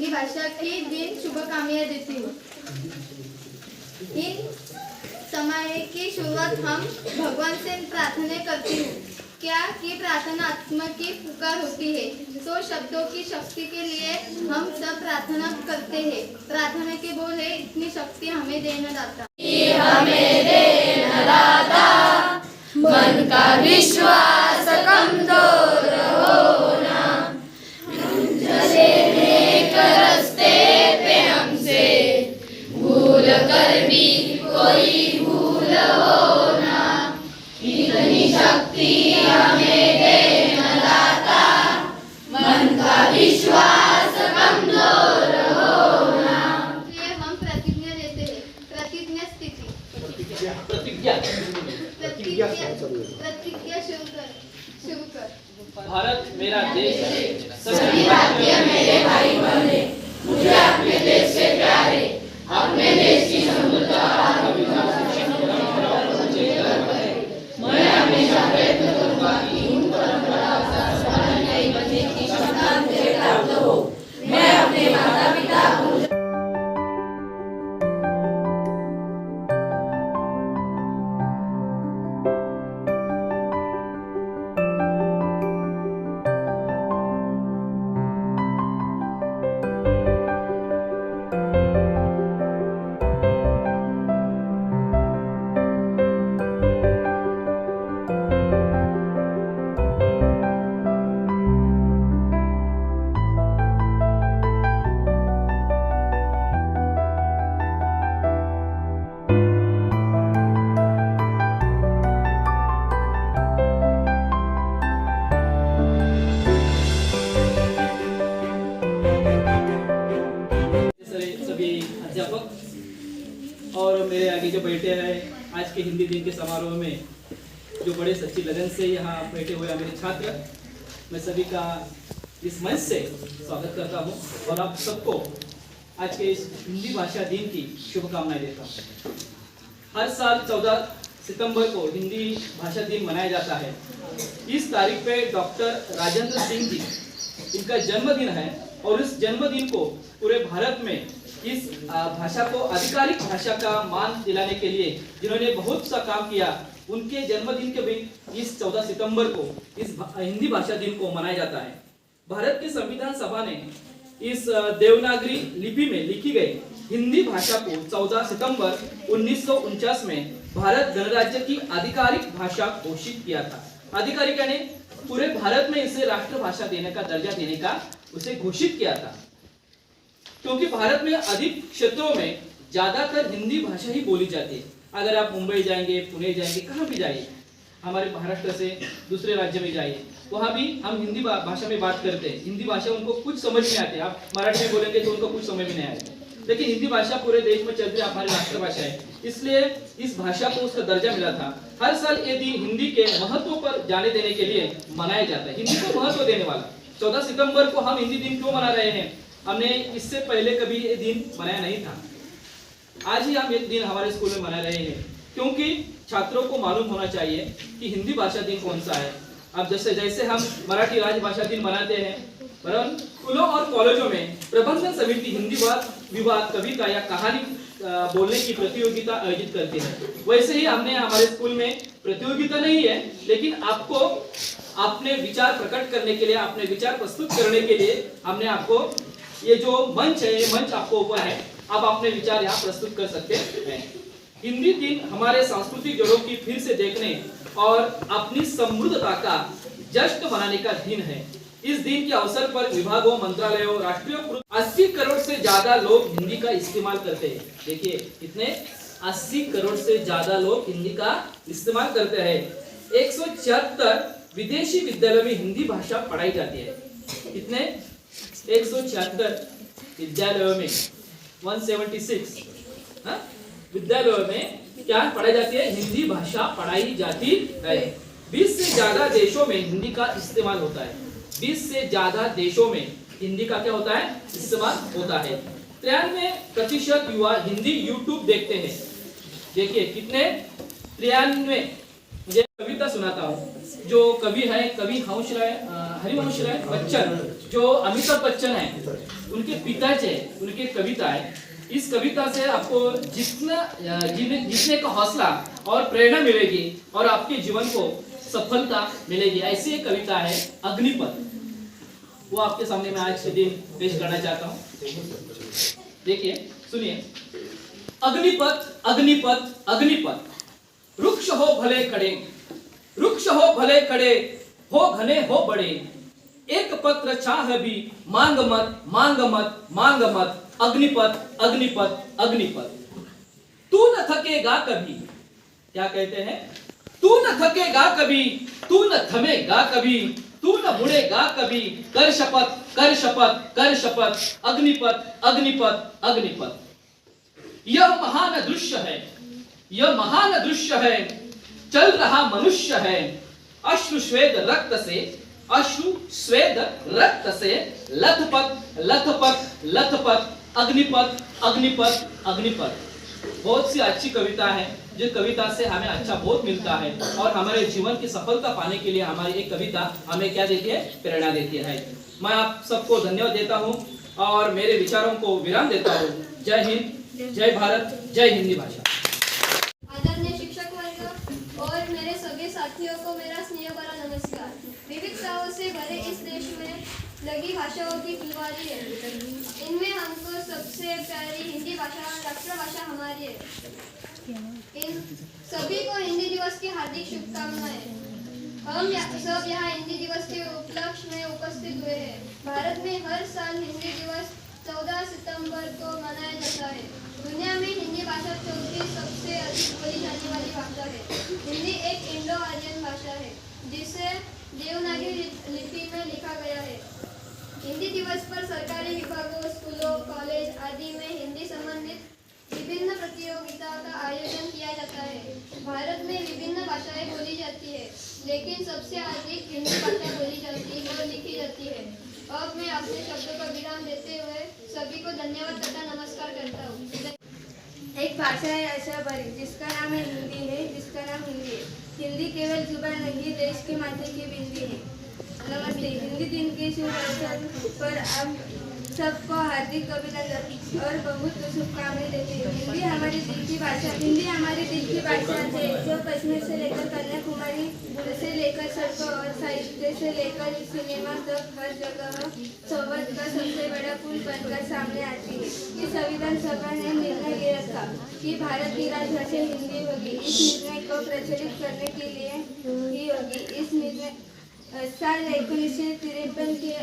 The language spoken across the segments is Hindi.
हिंदी भाषा की दिन शुभकामनाएं देती हूँ। इन समय की शुरुआत हम भगवान से प्रार्थना करती हूँ। क्या कि प्रार्थना आत्मा की पुकार होती है, तो शब्दों की शक्ति के लिए हम सब प्रार्थना करते हैं। प्रार्थना के बोल है, इतनी शक्ति हमें देना दाता, हमें देना दाता, मन का विश्वास कमजोर होना, चले नेक रास्ते पे हमसे भूल कर भी कोई भूल होना, इतनी शक्ति हमें देना दाता, मन का विश्वास कमजोर होना। इसलिए हम प्रतिज्ञा लेते हैं। प्रतिज्ञा स्थिति, प्रतिज्ञा शुरू कर। भारत मेरा देश है, सभी भारतीय मेरे भाई बहने, मुझे अपने देश से प्यार है। अपने देश की समृद्धता और मैं हमेशा प्रयत्न करूंगा कि उन परंपराओं का पालन करने की क्षमता मुझे प्राप्त हो। मैं अपने माता पिता को अध्यापक और मेरे आगे जो बैठे हैं आज के हिंदी दिन के समारोह में, जो बड़े सच्ची लगन से यहाँ बैठे हुए मेरे छात्र, मैं सभी का इस मंच से स्वागत करता हूँ और आप सबको आज के इस हिंदी भाषा दिन की शुभकामनाएं देता हूँ। हर साल 14 सितंबर को हिंदी भाषा दिन मनाया जाता है। इस तारीख पे डॉक्टर राजेंद्र सिंह जी, इनका जन्मदिन है और इस जन्मदिन को पूरे भारत में इस भाषा को आधिकारिक भाषा का मान दिलाने के लिए जिन्होंने बहुत सा काम किया, उनके जन्मदिन के भी इस 14 सितंबर को इस हिंदी भाषा दिन को मनाया जाता है। भारत के संविधान सभा ने इस देवनागरी लिपि में लिखी गई हिंदी भाषा को 14 सितंबर 1949 में भारत गणराज्य की आधिकारिक भाषा घोषित किया था। आधिकारिक यानी पूरे भारत में इसे राष्ट्रभाषा देने का दर्जा देने का उसे घोषित किया था, क्योंकि भारत में अधिक क्षेत्रों में ज्यादातर हिंदी भाषा ही बोली जाती है। अगर आप मुंबई जाएंगे, पुणे जाएंगे, कहाँ भी जाइए, हमारे महाराष्ट्र से दूसरे राज्य में जाइए, वहाँ भी हम हिंदी भाषा में बात करते हैं। हिंदी भाषा उनको कुछ समझ नहीं आती। आप मराठी में बोलेंगे तो उनको कुछ समझ में नहीं आएगा, लेकिन हिंदी भाषा पूरे देश में चलती है, हमारी राष्ट्रभाषा है, इसलिए इस भाषा को उसका दर्जा मिला था। हर साल ये दिन हिंदी के महत्व पर जाने देने के लिए मनाया जाता है। हिंदी को महत्व देने वाला 14 सितंबर को हम हिंदी दिन क्यों मना रहे हैं? हमने इससे पहले कभी ये दिन मनाया नहीं था। आज ही हम ये दिन हमारे स्कूल में मना रहे हैं, क्योंकि छात्रों को मालूम होना चाहिए कि हिंदी भाषा दिन कौन सा है। अब जैसे हम मराठी राजभाषा दिन मनाते हैं, बराबर, स्कूलों और कॉलेजों में प्रबंधन समिति हिंदी विवाद, कविता या कहानी बोलने की प्रतियोगिता आयोजित करती है। वैसे ही हमने हमारे स्कूल में प्रतियोगिता नहीं है, लेकिन आपको अपने विचार प्रकट करने के लिए, अपने विचार प्रस्तुत करने के लिए हमने आपको ये जो मंच है, ये मंच आपको ऊपर है, आप अपने विचार यहाँ प्रस्तुत कर सकते हैं। हिंदी दिन हमारे सांस्कृतिक जड़ों की फिर से देखने और अपनी समृद्धता का जश्न मनाने का दिन है। इस दिन के अवसर पर विभागों, मंत्रालयों, राष्ट्रीय 80 करोड़ से ज्यादा लोग हिंदी का इस्तेमाल करते हैं। देखिए कितने, 80 करोड़ से ज्यादा लोग हिंदी का इस्तेमाल करते हैं। 176 विदेशी विद्यालयों में हिंदी भाषा पढ़ाई जाती है। कितने? 176 विद्यालयों में, 176 विद्यालयों में क्या पढ़ाई जाती है? हिंदी भाषा पढ़ाई जाती है। 20 से ज्यादा देशों में हिंदी का इस्तेमाल होता है। 20 से ज्यादा देशों में हिंदी का क्या होता है? इस्तेमाल होता है। 93% युवा हिंदी यूट्यूब देखते हैं। देखिए कितने, 93। मुझे कविता कविता सुनाता हूँ। जो कवि है कवि हरिवंश राय बच्चन, जो अमिताभ बच्चन है उनके पिताजी है, उनकी कविता है। इस कविता से आपको जीतने का हौसला और प्रेरणा मिलेगी और आपके जीवन को सफलता मिलेगी। ऐसी एक कविता है अग्निपथ, वो आपके सामने मैं आज के दिन पेश करना चाहता हूँ। देखिए, सुनिए। अग्निपथ अग्निपथ अग्निपथ, वृक्ष हो भले खड़े, वृक्ष हो भले खड़े, हो घने हो बड़े, एक पत्र छाह भी मांग मत मांग मत मांग मत, अग्निपथ अग्निपथ अग्निपथ। तू न थकेगा कभी, क्या कहते हैं, तू न थकेगा कभी, तू न थमेगा कभी, तू न मुड़ेगा कभी, कर शपथ कर शपथ कर शपथ, अग्निपथ अग्निपथ अग्निपथ। यह महान दृश्य है, यह महान दृश्य है, चल रहा मनुष्य है, अश्रु स्वेद रक्त से, अश्रु स्वेद रक्त से, लथपथ लथपथ लथपथ, अग्निपथ अग्निपथ अग्निपथ। बहुत सी अच्छी कविता है, जो कविता से हमें अच्छा बोध मिलता है और हमारे जीवन की सफलता पाने के लिए हमारी एक कविता हमें क्या देती है, प्रेरणा देती है। मैं आप सबको धन्यवाद देता हूँ और मेरे विचारों को विराम देता हूँ। जय हिंद, जय भारत, जय हिंदी भाषा। आदरणीय शिक्षक वर्ग और मेरे सभी साथियों को मेरा स्नेह भरा नमस्कार। विविधताओं से भरे इस देश में लगी भाषाओं की फुलवारी है, इनमें हमको सबसे प्यारी हिंदी भाषा राष्ट्रभाषा हमारी है। इन सभी को हिंदी दिवस की हार्दिक शुभकामनाएं। हम सब यहाँ हिंदी दिवस के उपलक्ष्य में उपस्थित हुए हैं। भारत में हर साल हिंदी दिवस 14 सितंबर को मनाया जाता है। दुनिया में हिंदी भाषा चौथी सबसे अधिक बोली जाने वाली भाषा है। हिंदी एक इंडो आर्यन भाषा है जिसे देवनागरी लिपि में लिखा गया है। हिंदी दिवस पर सरकारी विभागों, स्कूलों, कॉलेज आदि में हिंदी संबंधित विभिन्न प्रतियोगिताओं का आयोजन किया जाता है। भारत में विभिन्न भाषाएं बोली जाती है, लेकिन सबसे अधिक हिंदी भाषा बोली जाती है और लिखी जाती है। अब मैं अपने शब्दों का विराम देते हुए सभी को धन्यवाद तथा नमस्कार करता हूँ। एक भाषा है ऐसा भरी जिसका नाम है हिंदी है, जिसका नाम हिंदी है। हिंदी केवल जुबान नहीं, देश के माथे की बिंदी है। नमस्ते। हिंदी दिन के शुभ अवसर पर आप सबको हार्दिक अभिनंदन और बहुत शुभकामनाएं देते हैं। हिंदी हमारे दिल की भाषा है, जो कश्मीर से लेकर कन्याकुमारी से लेकर सड़कों और साहित्य से लेकर सिनेमा तक हर जगह संवाद का सबसे बड़ा पुल बनकर सामने आती है। इस संविधान सभा ने निर्णय लिया था कि भारत की राजभाषा हिंदी होगी। इस निर्णय को प्रचलित करने के लिए ही होगी। इस निर्णय साल 1953 के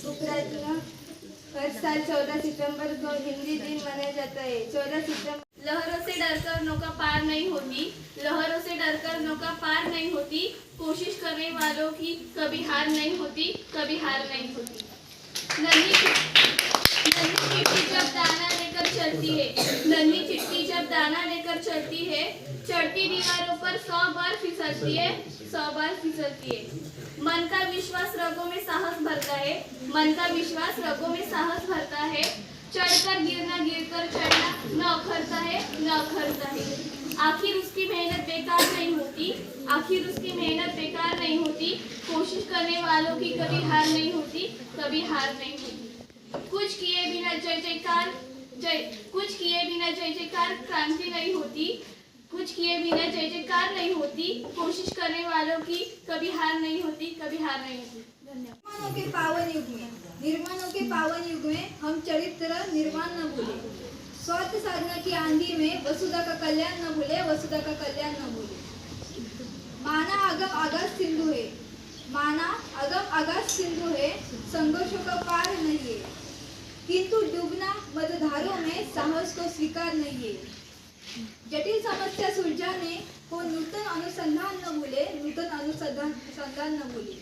उपरांत हर साल 14 सितंबर को हिंदी दिन मनाया जाता है। 14 सितंबर। लहरों से डरकर नौका पार नहीं होती, लहरों से डरकर नौका पार नहीं होती, कोशिश करने वालों की कभी हार नहीं होती, कभी हार नहीं होती। नन्ही चिट्ठी जब दाना लेकर चलती है, नन्ही चिट्ठी जब दाना लेकर चलती है, चढ़ती दीवारों पर 100 बार फिसलती है, 100 बार फिसलती है। मन का विश्वास रगों में साहस भरता है, मन का विश्वास रगों में साहस भरता है, चढ़कर गिरना गिरकर चढ़ना न अखरता है, न अखरता है। आखिर उसकी मेहनत बेकार नहीं होती, आखिर उसकी मेहनत बेकार नहीं होती, कोशिश करने वालों की कभी हार नहीं होती, कभी हार नहीं होती। कुछ किए बिना जय जयकार क्रांति नहीं होती, कुछ किए बिना जय जयकार नहीं होती, कोशिश करने वालों की कभी हार नहीं होती, कभी हार नहीं होती। निर्माणों के पावन युग में, निर्माणों के पावन युग में हम चरित्र निर्माण न भूले। स्वार्थ साधना की आंधी में वसुधा का कल्याण न भूले, वसुधा का कल्याण न भूले। माना अगम आगाज सिंधु है, माना अगम आगाज सिंधु है, संघर्षों का पार नहीं है, किंतु डूबना मझधारों में साहस को स्वीकार नहीं है। जटिल समस्या सुलझाने को नूतन अनुसंधान न भूले, नूतन अनुसंधान न भूले।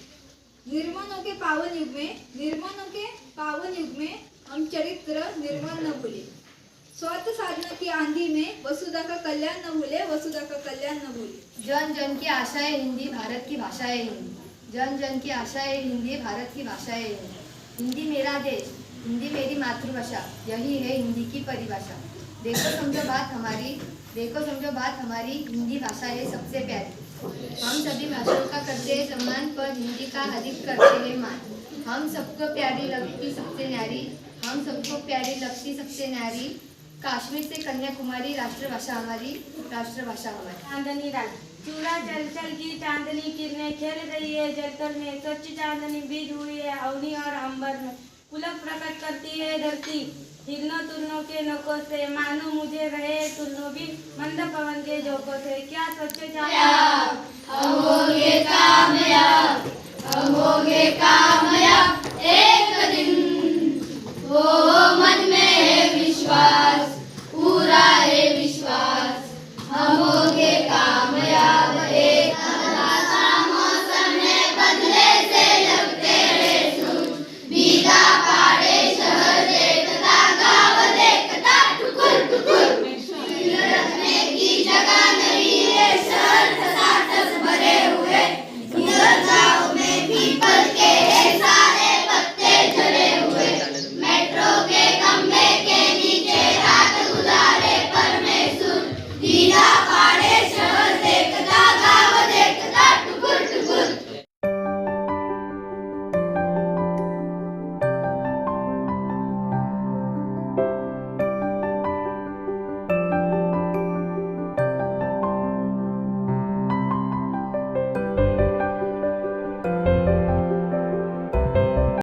निर्माणों के पावन युग में, निर्माणों के पावन युग में हम चरित्र निर्माण न भूले। स्वार्थ साधना की आंधी में वसुधा का कल्याण न भूले, वसुधा का कल्याण न भूले। जन जन की आशा है हिंदी, भारत की भाषा है हिंदी। जन जन की आशा है हिंदी, भारत की भाषा है हिंदी। हिंदी मेरा देश, हिंदी मेरी मातृभाषा, यही है हिंदी की परिभाषा। देखो समझो बात हमारी, देखो समझो बात हमारी, हिंदी भाषा है सबसे प्यारी। हम सभी भाषाओं का करते हैं सम्मान, पर हिंदी का अधिक करते हैं मान। हम सबको प्यारी लगती सबसे न्यारी, हम सबको प्यारी लगती सबसे न्यारी। कश्मीर से कन्याकुमारी, राष्ट्रभाषा हमारी, राष्ट्रभाषा हमारी। चांदनी रात चूड़ा चल चल की चांदनी किरणें खेल रही है जलतल में, स्वच्छ चांदनी बीज हुई है अवनी और अंबर में। पुलक प्रकट करती है धरती हिरनों तुलनों के नोकों से, मानो मुझे रहे तुलनों भी मंद पवन के झोंकों से। क्या स्वच्छ चांदनी हम होंगे कामयाब, हम होंगे कामयाब एक दिन। वो